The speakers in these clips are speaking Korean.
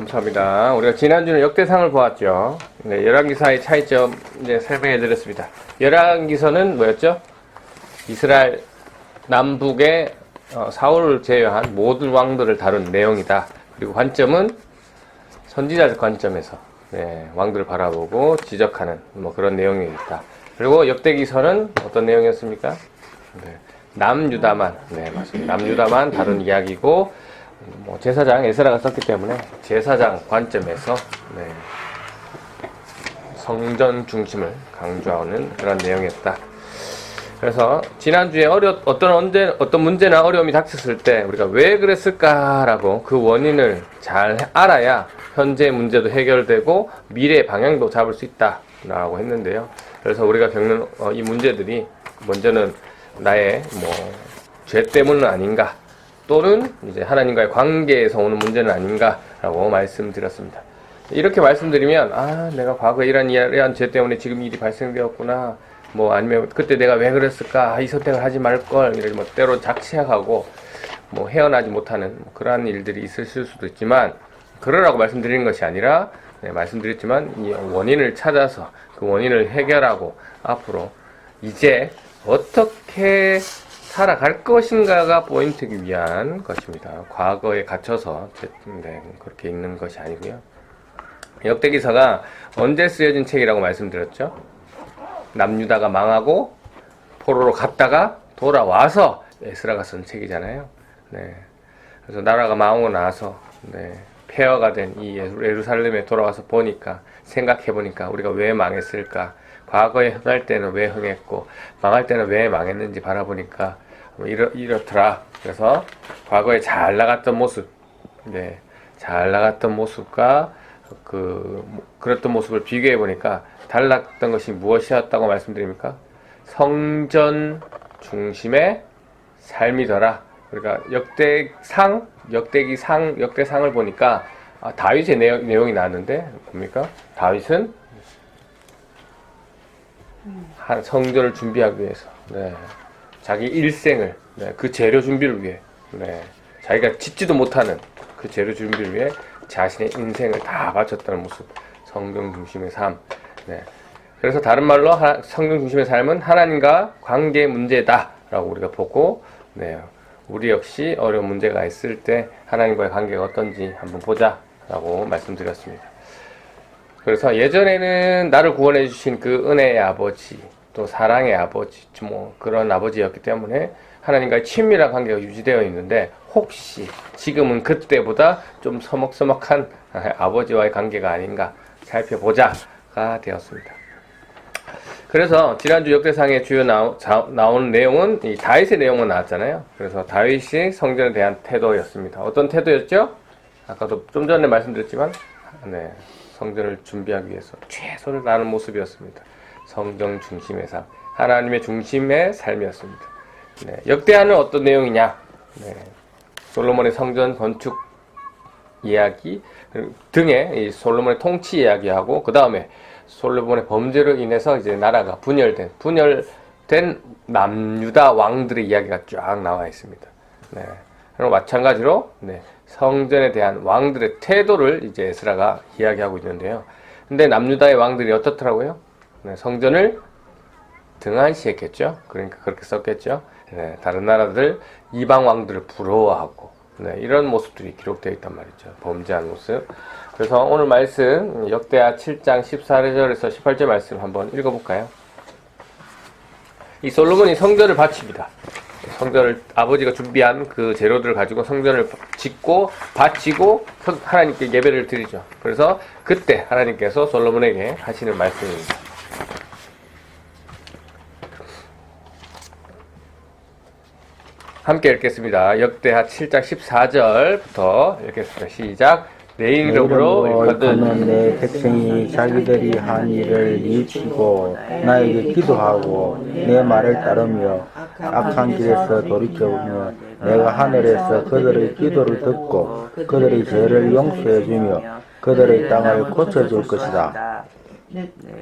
감사합니다. 우리가 지난주는 역대상을 보았죠. 네, 열왕기사의 차이점 이제 설명해 드렸습니다. 열왕기서는 뭐였죠? 이스라엘 남북의 사울을 제외한 모든 왕들을 다룬 내용이다. 그리고 관점은 선지자적 관점에서 왕들을 바라보고 지적하는 그런 내용이 있다. 그리고 역대기서는 어떤 내용이었습니까? 남유다만, 맞습니다. 남유다만 다룬 이야기고, 제사장 에스라가 썼기 때문에 제사장 관점에서 성전 중심을 강조하는 그런 내용이었다. 그래서 지난주에 어떤 문제나 어려움이 닥쳤을 때 우리가 왜 그랬을까라고 그 원인을 잘 알아야 현재 문제도 해결되고 미래의 방향도 잡을 수 있다라고 했는데요. 그래서 우리가 겪는 이 문제들이 먼저는 나의 죄 때문은 아닌가, 또는 이제 하나님과의 관계에서 오는 문제는 아닌가라고 말씀드렸습니다. 이렇게 말씀드리면 내가 과거에 이러한 죄 때문에 지금 일이 발생되었구나, 아니면 그때 내가 왜 그랬을까, 이 선택을 하지 말걸, 이런 때로 작시하고 헤어나지 못하는 그러한 일들이 있으실 수도 있지만, 그러라고 말씀드리는 것이 아니라 말씀드렸지만 이 원인을 찾아서 그 원인을 해결하고 앞으로 이제 어떻게 살아갈 것인가가 포인트이기 위한 것입니다. 과거에 갇혀서 그렇게 있는 것이 아니고요. 역대기서가 언제 쓰여진 책이라고 말씀드렸죠? 남유다가 망하고 포로로 갔다가 돌아와서 에스라가 쓴 책이잖아요. 그래서 나라가 망하고 나서 폐허가 된 이 예루살렘에 돌아와서 생각해보니까 우리가 왜 망했을까? 과거에 흥할 때는 왜 흥했고 망할 때는 왜 망했는지 바라보니까 이렇더라. 그래서 과거에 잘 나갔던 모습, 잘 나갔던 모습과 그랬던 모습을 비교해 보니까 달랐던 것이 무엇이었다고 말씀드립니까? 성전 중심의 삶이더라. 그러니까 역대상을 보니까 다윗의 내용이 나왔는데 뭡니까? 다윗은 성전을 준비하기 위해서 자기 일생을 그 재료 준비를 위해 자기가 짓지도 못하는 그 재료 준비를 위해 자신의 인생을 다 바쳤다는 모습, 성경 중심의 삶. 그래서 다른 말로 성경 중심의 삶은 하나님과 관계의 문제다라고 우리가 보고, 우리 역시 어려운 문제가 있을 때 하나님과의 관계가 어떤지 한번 보자라고 말씀드렸습니다. 그래서 예전에는 나를 구원해 주신 그 은혜의 아버지, 또 사랑의 아버지, 그런 아버지였기 때문에 하나님과의 친밀한 관계가 유지되어 있는데, 혹시 지금은 그때보다 좀 서먹서먹한 아버지와의 관계가 아닌가 살펴보자가 되었습니다. 그래서 지난주 역대상의 주요 나오는 내용은 이 다윗의 내용은 나왔잖아요. 그래서 다윗이 성전에 대한 태도였습니다. 어떤 태도였죠? 아까도 좀 전에 말씀드렸지만 성전을 준비하기 위해서 최선을 다하는 모습이었습니다. 성경 중심의 삶, 하나님의 중심의 삶이었습니다. 역대하는 어떤 내용이냐? 솔로몬의 성전 건축 이야기 등의 이 솔로몬의 통치 이야기하고, 그 다음에 솔로몬의 범죄로 인해서 이제 나라가 분열된 남유다 왕들의 이야기가 쫙 나와 있습니다. 그리고 마찬가지로 성전에 대한 왕들의 태도를 이제 에스라가 이야기하고 있는데요. 근데 남유다의 왕들이 어떻더라고요? 성전을 등한시했겠죠. 그러니까 그렇게 썼겠죠. 다른 나라들 이방 왕들을 부러워하고 이런 모습들이 기록되어 있단 말이죠. 범죄한 모습. 그래서 오늘 말씀 역대하 7장 14절에서 18절 말씀 한번 읽어볼까요? 이 솔로몬이 성전을 바칩니다. 성전을 아버지가 준비한 그 재료들을 가지고 성전을 짓고 바치고 하나님께 예배를 드리죠. 그래서 그때 하나님께서 솔로몬에게 하시는 말씀입니다. 함께 읽겠습니다. 역대하 7장 14절부터 읽겠습니다. 시작. 내 이름으로 일컫는 내 백성이 자기들이 한 일을 뉘우치고 나에게 기도하고 내 말을 따르며 악한 길에서 돌이켜오며 내가 하늘에서 그들의 기도를 듣고 그들의 죄를 용서해주며 그들의 땅을 고쳐줄 것이다.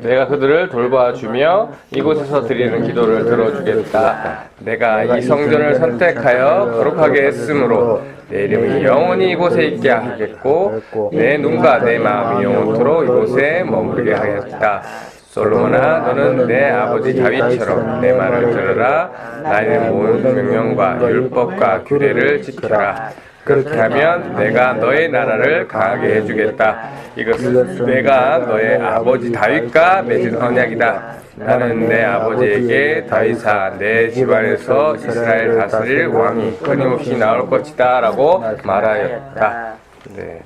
내가 그들을 돌봐주며 이곳에서 드리는 기도를 들어주겠다. 내가 이 성전을 선택하여 거룩하게 했으므로 내 이름이 영원히 이곳에 있게 하겠고 내 눈과 내 마음이 영원토록 이곳에 머무르게 하겠다. 솔로몬아, 너는 내 아버지 다윗처럼 내 말을 들으라. 나의 모든 명령과 율법과 규례를 지켜라. 그렇게 하면 내가 너의 나라를 강하게 해주겠다. 이것은 내가 너의 아버지 다윗과 맺은 언약이다. 나는 내 아버지에게 다윗아 내 집안에서 이스라엘 다스릴 왕이 끊임없이 나올 것이다 라고 말하였다. 네.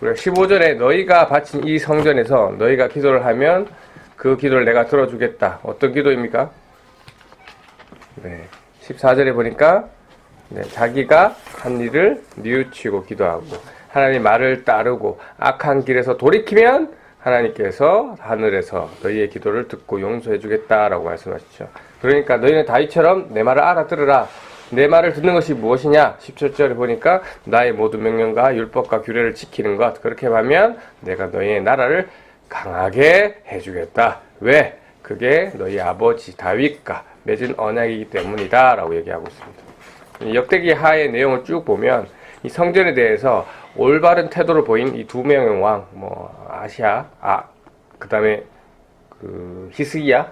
우리가 15절에 너희가 바친 이 성전에서 너희가 기도를 하면 그 기도를 내가 들어주겠다. 어떤 기도입니까? 네. 14절에 보니까 자기가 한 일을 뉘우치고 기도하고 하나님 말을 따르고 악한 길에서 돌이키면 하나님께서 하늘에서 너희의 기도를 듣고 용서해 주겠다라고 말씀하시죠. 그러니까 너희는 다윗처럼 내 말을 알아들으라. 내 말을 듣는 것이 무엇이냐? 17절에 보니까 나의 모든 명령과 율법과 규례를 지키는 것. 그렇게 하면 내가 너희의 나라를 강하게 해주겠다. 왜? 그게 너희 아버지 다윗과 맺은 언약이기 때문이다 라고 얘기하고 있습니다. 이 역대기 하의 내용을 쭉 보면 이 성전에 대해서 올바른 태도를 보인 이 두 명의 왕, 아시아, 그 다음에 히스기야,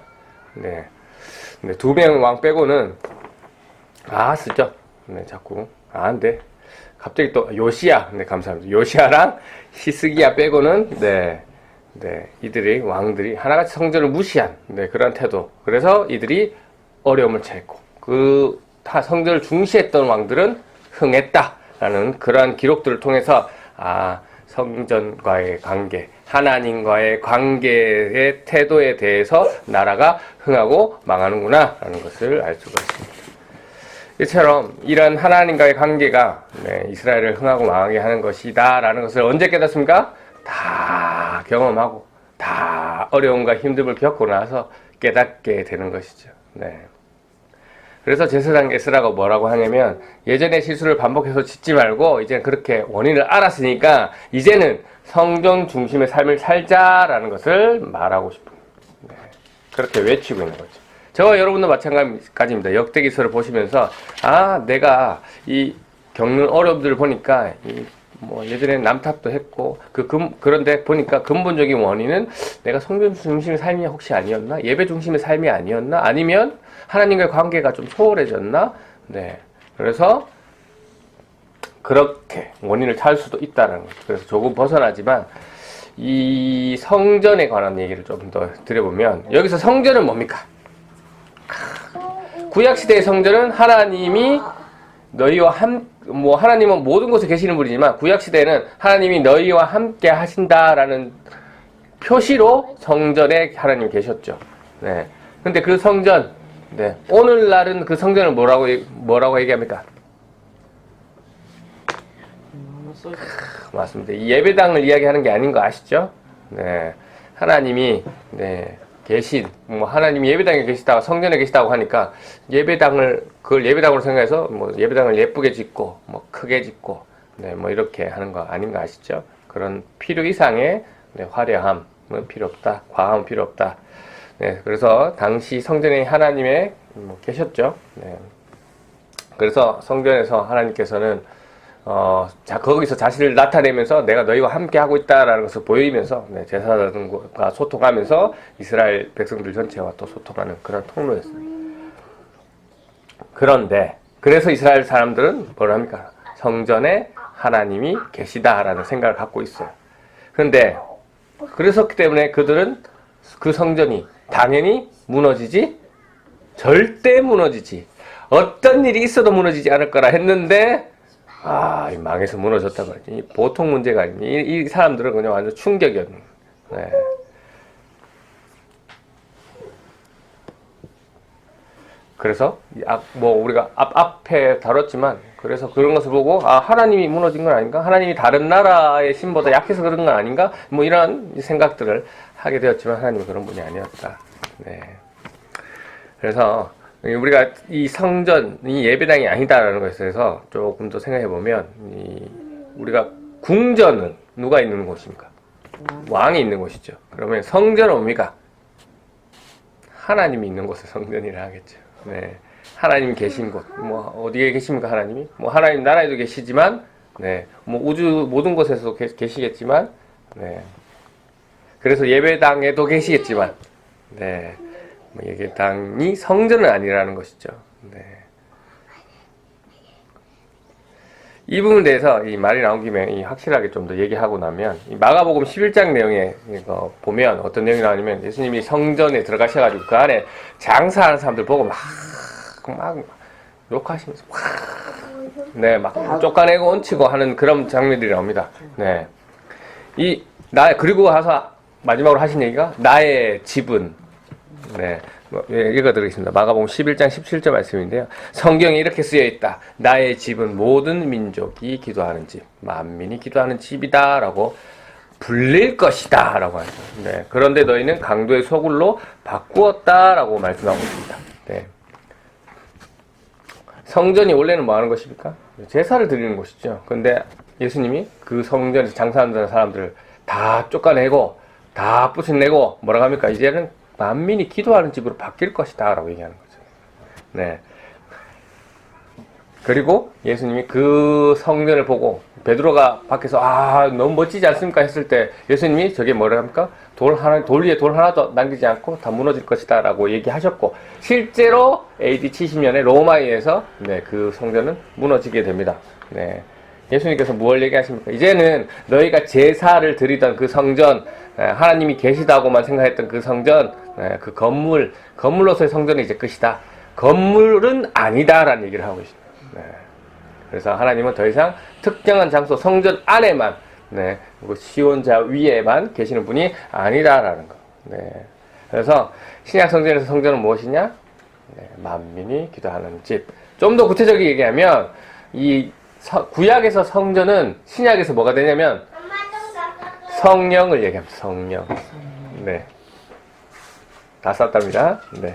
두 명의 왕 빼고는 쓰죠. 자꾸 안 돼. 갑자기 또 요시야, 감사합니다. 요시야랑 히스기야 빼고는 이들이 왕들이 하나같이 성전을 무시한 그런 태도. 그래서 이들이 어려움을 처했고 성전을 중시했던 왕들은 흥했다라는 그러한 기록들을 통해서 성전과의 관계, 하나님과의 관계의 태도에 대해서 나라가 흥하고 망하는구나 라는 것을 알 수가 있습니다. 이처럼 이런 하나님과의 관계가 이스라엘을 흥하고 망하게 하는 것이다 라는 것을 언제 깨닫습니까? 다 경험하고 다 어려움과 힘듦을 겪고 나서 깨닫게 되는 것이죠. 그래서 제사장 에스라가 뭐라고 하냐면 예전의 실수를 반복해서 짓지 말고 이제는 그렇게 원인을 알았으니까 이제는 성전 중심의 삶을 살자라는 것을 말하고 싶습니다. 그렇게 외치고 있는 거죠. 저와 여러분도 마찬가지입니다. 역대기서를 보시면서 내가 이 겪는 어려움들을 보니까 예전에는 남탓도 했고 그런데 보니까 근본적인 원인은 내가 성전 중심의 삶이 혹시 아니었나? 예배 중심의 삶이 아니었나? 아니면 하나님과의 관계가 좀 소홀해졌나? 그래서 그렇게 원인을 찾을 수도 있다는 거죠. 그래서 조금 벗어나지만 이 성전에 관한 얘기를 좀 더 드려보면 여기서 성전은 뭡니까? 구약시대의 성전은 하나님이 너희와 하나님은 모든 곳에 계시는 분이지만 구약시대에는 하나님이 너희와 함께 하신다라는 표시로 성전에 하나님이 계셨죠. 근데 그 성전, 오늘날은 그 성전을 뭐라고 얘기합니까? 맞습니다. 이 예배당을 이야기하는 게 아닌 거 아시죠? 하나님이, 하나님이 예배당에 계시다가 성전에 계시다고 하니까 그걸 예배당으로 생각해서 예배당을 예쁘게 짓고 크게 짓고 이렇게 하는 거 아닌 거 아시죠? 그런 필요 이상의 화려함은 필요 없다. 과함은 필요 없다. 그래서 당시 성전에 하나님의 계셨죠. 그래서 성전에서 하나님께서는 거기서 자신을 나타내면서 내가 너희와 함께 하고 있다라는 것을 보이면서 제사장과 소통하면서 이스라엘 백성들 전체와 또 소통하는 그런 통로였어요. 그런데 그래서 이스라엘 사람들은 뭘 합니까? 성전에 하나님이 계시다라는 생각을 갖고 있어요. 그런데 그랬었기 때문에 그들은 그 성전이 당연히 절대 무너지지 어떤 일이 있어도 무너지지 않을 거라 했는데 망해서 무너졌다고 하지. 보통 문제가 아니니. 이 사람들은 그냥 완전 충격이었네. 그래서, 우리가 앞에 다뤘지만, 그래서 그런 것을 보고, 하나님이 무너진 건 아닌가? 하나님이 다른 나라의 신보다 약해서 그런 건 아닌가? 이런 생각들을 하게 되었지만, 하나님은 그런 분이 아니었다. 그래서, 우리가 이 성전이 예배당이 아니다라는 것에 대해서 조금 더 생각해 보면, 우리가 궁전은 누가 있는 곳입니까? 왕이 있는 곳이죠. 그러면 성전은 뭡니까? 하나님이 있는 곳을 성전이라 하겠죠. 네. 하나님이 계신 곳. 뭐 어디에 계십니까, 하나님이? 뭐 하나님 나라에도 계시지만, 네. 뭐 우주 모든 곳에서도 계시겠지만, 네. 그래서 예배당에도 계시겠지만, 네. 뭐 예배당이 성전은 아니라는 것이죠. 네. 이 부분에 대해서 이 말이 나온 김에 확실하게 좀 더 얘기하고 나면, 이 마가복음 11장 내용에 이거 보면 어떤 내용이 나오냐면, 예수님이 성전에 들어가셔가지고 그 안에 장사하는 사람들 보고 막 욕하시면서 네, 막 쫓아내고 얹히고 하는 그런 장면들이 나옵니다. 네. 그리고 와서 마지막으로 하신 얘기가, 나의 집은, 네. 읽어드리겠습니다. 마가복음 11장 17절 말씀인데요. 성경에 이렇게 쓰여 있다. 나의 집은 모든 민족이 기도하는 집, 만민이 기도하는 집이다 라고 불릴 것이다 라고 하죠. 네. 그런데 너희는 강도의 소굴로 바꾸었다 라고 말씀하고 있습니다. 네. 성전이 원래는 뭐 하는 것입니까? 제사를 드리는 곳이죠. 근데 예수님이 그 성전에서 장사하는 사람들을 다 쫓아내고 다 부숴내고 뭐라고 합니까? 이제는 만민이 기도하는 집으로 바뀔 것이다 라고 얘기하는 거죠. 네. 그리고 예수님이 그 성전을 보고 베드로가 밖에서 너무 멋지지 않습니까? 했을 때 예수님이 저게 뭐라 합니까? 돌 위에 돌 하나도 남기지 않고 다 무너질 것이다 라고 얘기하셨고, 실제로 AD 70년에 로마에서 네, 그 성전은 무너지게 됩니다. 네. 예수님께서 무엇을 얘기하십니까? 이제는 너희가 제사를 드리던 그 성전, 하나님이 계시다고만 생각했던 그 성전, 그 건물로서의 성전이 이제 끝이다. 건물은 아니다라는 얘기를 하고 있습니다. 네. 그래서 하나님은 더 이상 특정한 장소, 성전 안에만, 네, 시온자 위에만 계시는 분이 아니다라는 거. 네. 그래서 신약 성전에서 성전은 무엇이냐? 네, 만민이 기도하는 집. 좀 더 구체적으로 얘기하면 구약에서 성전은 신약에서 뭐가 되냐면 성령을 얘기합니다. 성령. 네. 다 썼답니다. 네.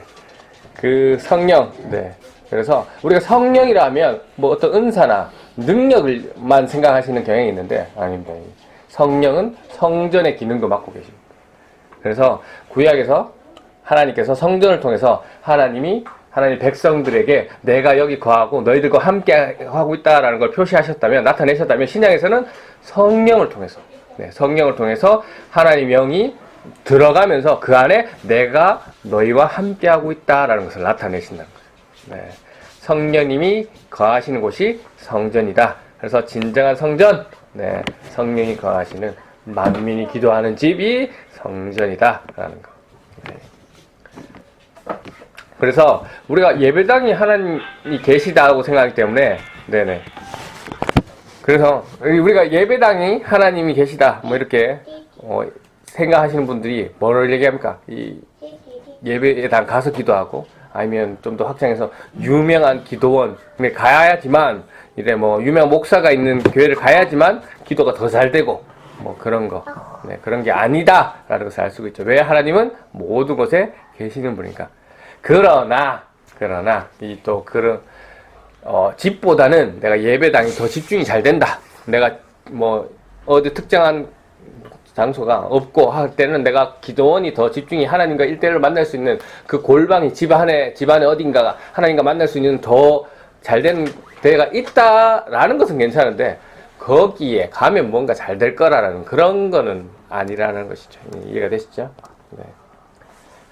그 성령. 네. 그래서 우리가 성령이라 하면 뭐 어떤 은사나 능력을만 생각하시는 경향이 있는데 아닙니다. 성령은 성전의 기능도 맡고 계십니다. 그래서 구약에서 하나님께서 성전을 통해서 하나님 백성들에게 내가 여기 거하고 너희들과 함께 하고 있다라는 걸 표시하셨다면, 나타내셨다면, 신약에서는 성령을 통해서, 네, 성령을 통해서 하나님 영이 들어가면서 그 안에 내가 너희와 함께 하고 있다라는 것을 나타내신다는 거죠. 네. 성령님이 거하시는 곳이 성전이다. 그래서 진정한 성전, 네, 성령이 거하시는 만민이 기도하는 집이 성전이다라는 거. 네. 그래서 우리가 예배당이 하나님이 계시다고 생각하기 때문에, 네네. 그래서 우리가 예배당이 하나님이 계시다, 뭐 이렇게 생각하시는 분들이 뭐를 얘기합니까? 이 예배당 가서 기도하고, 아니면 좀 더 확장해서 유명한 기도원에 가야지만, 이래 뭐 유명한 목사가 있는 교회를 가야지만 기도가 더 잘 되고, 뭐 그런 거, 네, 그런 게 아니다라는 것을 알 수가 있죠. 왜? 하나님은 모든 곳에 계시는 분이니까. 그러나 이 또 그런 집보다는 내가 예배당이 더 집중이 잘 된다. 내가 뭐 어디 특정한 장소가 없고 할 때는 내가 기도원이 더 집중이 하나님과 1대1로 만날 수 있는 그 골방이 집안에 어딘가가 하나님과 만날 수 있는 더 잘된 데가 있다라는 것은 괜찮은데, 거기에 가면 뭔가 잘 될 거라는 그런 거는 아니라는 것이죠. 이해가 되시죠? 네.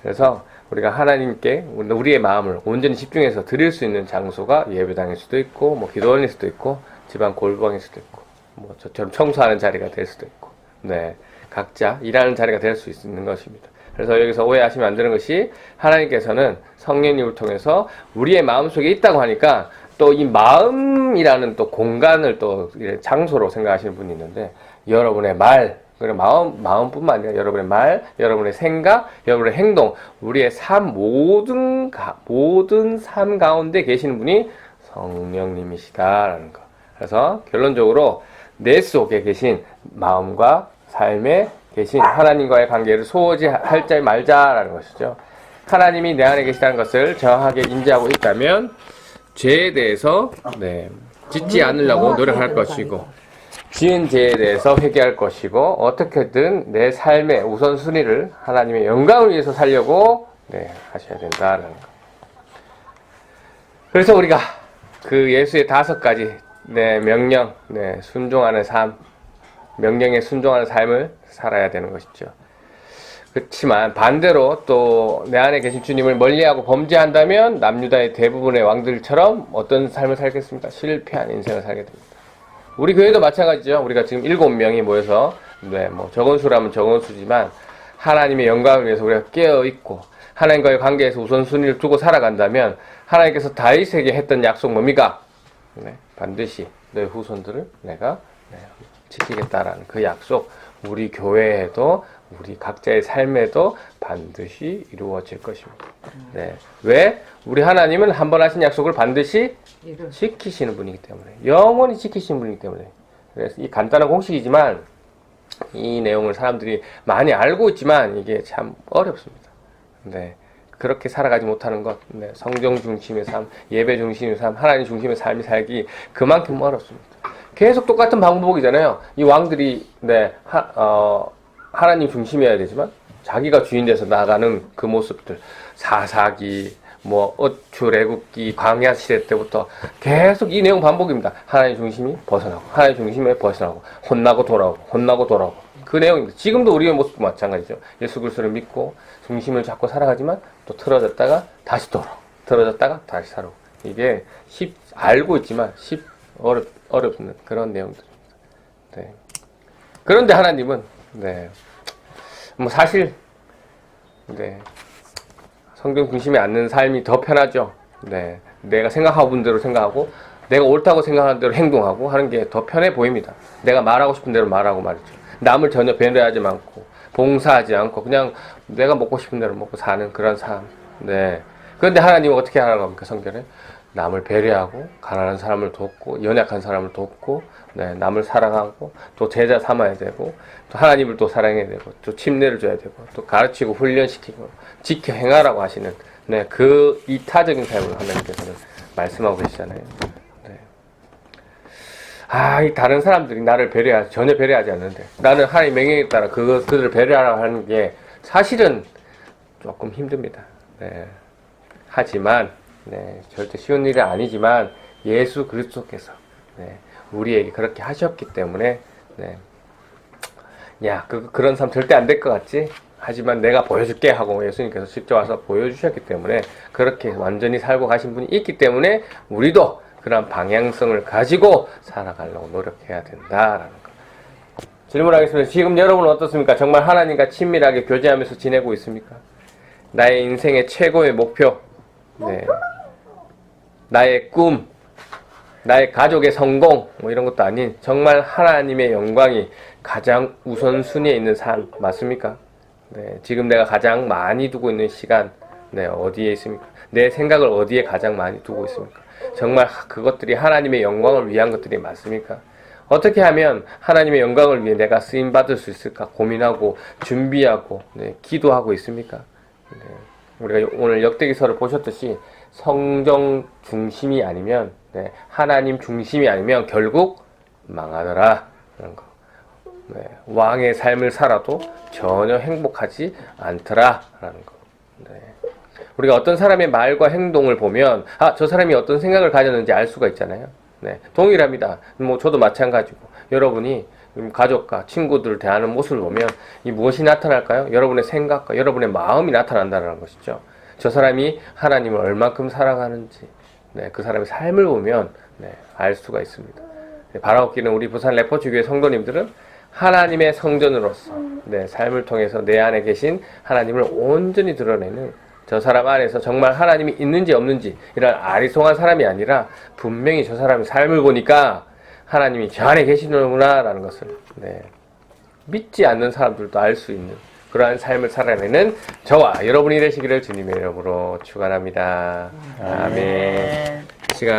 그래서 우리가 하나님께 우리의 마음을 온전히 집중해서 드릴 수 있는 장소가 예배당일 수도 있고, 뭐 기도원일 수도 있고, 집안 골방일 수도 있고, 뭐 저처럼 청소하는 자리가 될 수도 있고, 네, 각자 일하는 자리가 될 수 있는 것입니다. 그래서 여기서 오해하시면 안 되는 것이, 하나님께서는 성령님을 통해서 우리의 마음 속에 있다고 하니까 또 이 마음이라는 또 공간을 또 장소로 생각하시는 분이 있는데, 여러분의 말, 그리고 마음뿐만 아니라 여러분의 말, 여러분의 생각, 여러분의 행동, 우리의 삶, 모든 삶 가운데 계시는 분이 성령님이시다라는 거. 그래서 결론적으로 내 속에 계신 마음과 삶에 계신 하나님과의 관계를 소홀히 할자 말자라는 것이죠. 하나님이 내 안에 계시다는 것을 정확하게 인지하고 있다면 죄에 대해서 짓지 않으려고 노력할 것이고, 지은 죄에 대해서 회개할 것이고 어떻게든 내 삶의 우선순위를 하나님의 영광을 위해서 살려고 하셔야 된다는 거. 그래서 우리가 그 예수의 5가지 명령, 순종하는 삶, 명령에 순종하는 삶을 살아야 되는 것이죠. 그렇지만 반대로 또 내 안에 계신 주님을 멀리하고 범죄한다면 남유다의 대부분의 왕들처럼 어떤 삶을 살겠습니까? 실패한 인생을 살게 됩니다. 우리 교회도 마찬가지죠. 우리가 지금 7명이 모여서 뭐 적은 수라면 적은 수지만 하나님의 영광을 위해서 우리가 깨어있고 하나님과의 관계에서 우선순위를 두고 살아간다면 하나님께서 다윗에게 했던 약속 뭡니까? 반드시 너의 후손들을 내가 지키겠다라는 그 약속, 우리 교회에도 우리 각자의 삶에도 반드시 이루어질 것입니다. 왜? 우리 하나님은 한 번 하신 약속을 반드시 지키시는 분이기 때문에, 영원히 지키시는 분이기 때문에. 그래서 이 간단한 공식이지만 이 내용을 사람들이 많이 알고 있지만 이게 참 어렵습니다. 그렇게 살아가지 못하는 것, 성경 중심의 삶, 예배 중심의 삶, 하나님 중심의 삶이 살기 그만큼 어렵습니다. 계속 똑같은 방법이잖아요. 이 왕들이 하나님 중심이어야 되지만 자기가 주인 돼서 나가는 그 모습들, 사사기, 어출, 애굽기, 광야 시대 때부터 계속 이 내용 반복입니다. 하나님 중심이 벗어나고, 하나님 중심에 벗어나고, 혼나고 돌아오고, 혼나고 돌아오고. 그 내용입니다. 지금도 우리의 모습도 마찬가지죠. 예수 그리스도를 믿고 중심을 잡고 살아가지만 또 틀어졌다가 다시 돌아오고, 틀어졌다가 다시 살아오고. 이게 알고 있지만 어렵는 그런 내용들입니다. 그런데 하나님은 사실 성경 중심에 앉는 삶이 더 편하죠. 내가 생각하고 본 대로 생각하고 내가 옳다고 생각하는 대로 행동하고 하는 게 더 편해 보입니다. 내가 말하고 싶은 대로 말하고 말이죠. 남을 전혀 배려하지 않고 봉사하지 않고 그냥 내가 먹고 싶은 대로 먹고 사는 그런 삶. 그런데 하나님은 어떻게 하라고 합니까? 성경에 남을 배려하고 가난한 사람을 돕고 연약한 사람을 돕고 남을 사랑하고 또 제자 삼아야 되고 또 하나님을 또 사랑해야 되고 또 침례를 줘야 되고 또 가르치고 훈련시키고 지켜 행하라고 하시는 그 이타적인 삶을 하나님께서는 말씀하고 계시잖아요. 이 다른 사람들이 나를 전혀 배려하지 않는데 나는 하나님 명령에 따라 그들을 배려하라고 하는 게 사실은 조금 힘듭니다. 하지만 절대 쉬운 일이 아니지만 예수 그리스도께서 우리에게 그렇게 하셨기 때문에 그런 삶 절대 안 될 것 같지? 하지만 내가 보여줄게 하고 예수님께서 직접 와서 보여주셨기 때문에 그렇게 완전히 살고 가신 분이 있기 때문에 우리도 그런 방향성을 가지고 살아가려고 노력해야 된다라는 거. 질문하겠습니다. 지금 여러분은 어떻습니까? 정말 하나님과 친밀하게 교제하면서 지내고 있습니까? 나의 인생의 최고의 목표, 나의 꿈, 나의 가족의 성공 이런 것도 아닌 정말 하나님의 영광이 가장 우선순위에 있는 삶 맞습니까? 지금 내가 가장 많이 두고 있는 시간 어디에 있습니까? 내 생각을 어디에 가장 많이 두고 있습니까? 정말 그것들이 하나님의 영광을 위한 것들이 맞습니까? 어떻게 하면 하나님의 영광을 위해 내가 쓰임받을 수 있을까 고민하고 준비하고 기도하고 있습니까? 우리가 오늘 역대기서를 보셨듯이 성경 중심이 아니면 하나님 중심이 아니면 결국 망하더라 라는 거. 왕의 삶을 살아도 전혀 행복하지 않더라 라는 거. 우리가 어떤 사람의 말과 행동을 보면 저 사람이 어떤 생각을 가졌는지 알 수가 있잖아요. 동일합니다. 저도 마찬가지고 여러분이 가족과 친구들을 대하는 모습을 보면 이 무엇이 나타날까요? 여러분의 생각과 여러분의 마음이 나타난다는 것이죠. 저 사람이 하나님을 얼만큼 사랑하는지 그 사람의 삶을 보면 알 수가 있습니다. 바라옵기는 우리 부산 레포츠교회 성도님들은 하나님의 성전으로서 삶을 통해서 내 안에 계신 하나님을 온전히 드러내는 저 사람 안에서 정말 하나님이 있는지 없는지 이런 아리송한 사람이 아니라 분명히 저 사람의 삶을 보니까 하나님이 저 안에 계시는구나 라는 것을 믿지 않는 사람들도 알 수 있는 그러한 삶을 살아내는 저와 여러분이 되시기를 주님의 이름으로 축원합니다. 아멘. 시간